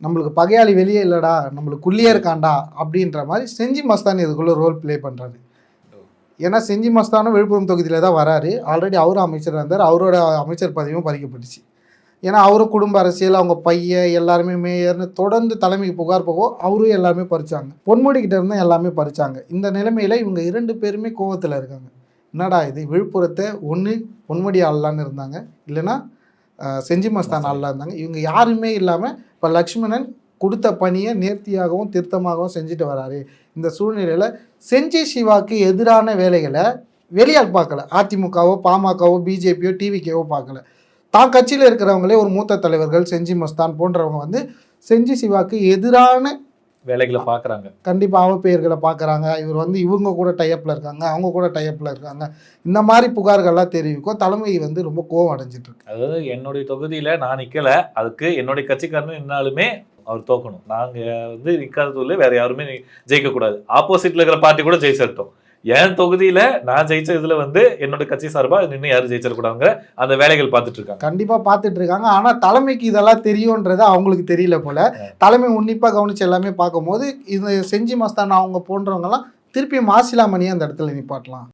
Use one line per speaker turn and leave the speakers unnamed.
நம்மளுக்கு பகையாளி வெளியே இல்லைடா, நம்மளுக்கு உள்ளே இருக்காண்டா அப்படின்ற மாதிரி செஞ்சி மஸ்தான் இதுக்குள்ளே ரோல் ப்ளே பண்ணுறாரு. ஏன்னா செஞ்சி மஸ்தானும் விழுப்புரம் தொகுதியில் தான் வராரு. ஆல்ரெடி அவரும் அமைச்சராக இருந்தார். அவரோட அமைச்சர் பதவியும் பறிக்கப்பட்டுச்சு. ஏன்னா அவரும் குடும்ப அரசியல், அவங்க பையன் எல்லாருமே மேயர்னு தொடர்ந்து தலைமைக்கு புகார் போகும். அவரும் எல்லாருமே பறிச்சாங்க. பொன்முடிக்கிட்ட இருந்தால் எல்லாமே பறிச்சாங்க. இந்த நிலைமையில் இவங்க 2 பேருமே கோவத்தில் இருக்காங்க. என்னடா இது, விழுப்புரத்தை ஒன்று பொன்முடி ஆளலான்னு இருந்தாங்க, இல்லைன்னா செஞ்சி மஸ்தான் ஆளலாம் இருந்தாங்க. இவங்க யாருமே இல்லாமல் இப்போ லக்ஷ்மணன் கொடுத்த பணியை நேர்த்தியாகவும் திருத்தமாகவும் செஞ்சுட்டு வராரு. இந்த சூழ்நிலையில் செஞ்சி சிவாக்கு எதிரான வேலைகளை வெளியால் பார்க்கல. அதிமுகவோ பாமகவோ பிஜேபியோ டிவிக்கேவோ பார்க்கல. தான் கட்சியில் இருக்கிறவங்களே ஒரு மூத்த தலைவர்கள் செஞ்சி மஸ்தான் போன்றவங்க வந்து செஞ்சி சிவாக்கு எதிரான
வேலைகளை பார்க்குறாங்க.
கண்டிப்பாக அவப்பெயர்களை பார்க்குறாங்க. இவர் வந்து இவங்க கூட டைப்பில் இருக்காங்க, அவங்க கூட டைப்பில் இருக்காங்க, இந்த மாதிரி புகார்கள்லாம் தெரிவிக்கும். தலைமை வந்து ரொம்ப கோவம் அடைஞ்சிட்டு இருக்கு.
அதாவது என்னுடைய தொகுதியில் நான் நிற்கலை, அதுக்கு என்னுடைய கட்சிக்காரன்னு நின்னாலுமே அவர் தோக்கணும். நாங்கள் வந்து நிற்காததுல வேற யாருமே ஜெயிக்கக்கூடாது. ஆப்போசிட்டில் இருக்கிற பார்ட்டி கூட ஜெயிச்சிட்டோம். என் தொகுதியில் நான் ஜெயிச்ச இதில் வந்து என்னோட கட்சி சார்பாக நின்று யாரும் ஜெயிச்சிடக்கூடாதுங்க அந்த வேலைகள் பார்த்துட்டு இருக்காங்க.
கண்டிப்பாக பார்த்துட்டு இருக்காங்க. ஆனால் தலைமைக்கு இதெல்லாம் தெரியுன்றது அவங்களுக்கு தெரியல போல. தலைமை உன்னிப்பாக கவனிச்சு எல்லாமே பார்க்கும்போது இது செஞ்சி மஸ்தான் அவங்க போன்றவங்கலாம் திருப்பி மாசிலாமணியை அந்த இடத்துல நிப்பாட்டலாம்.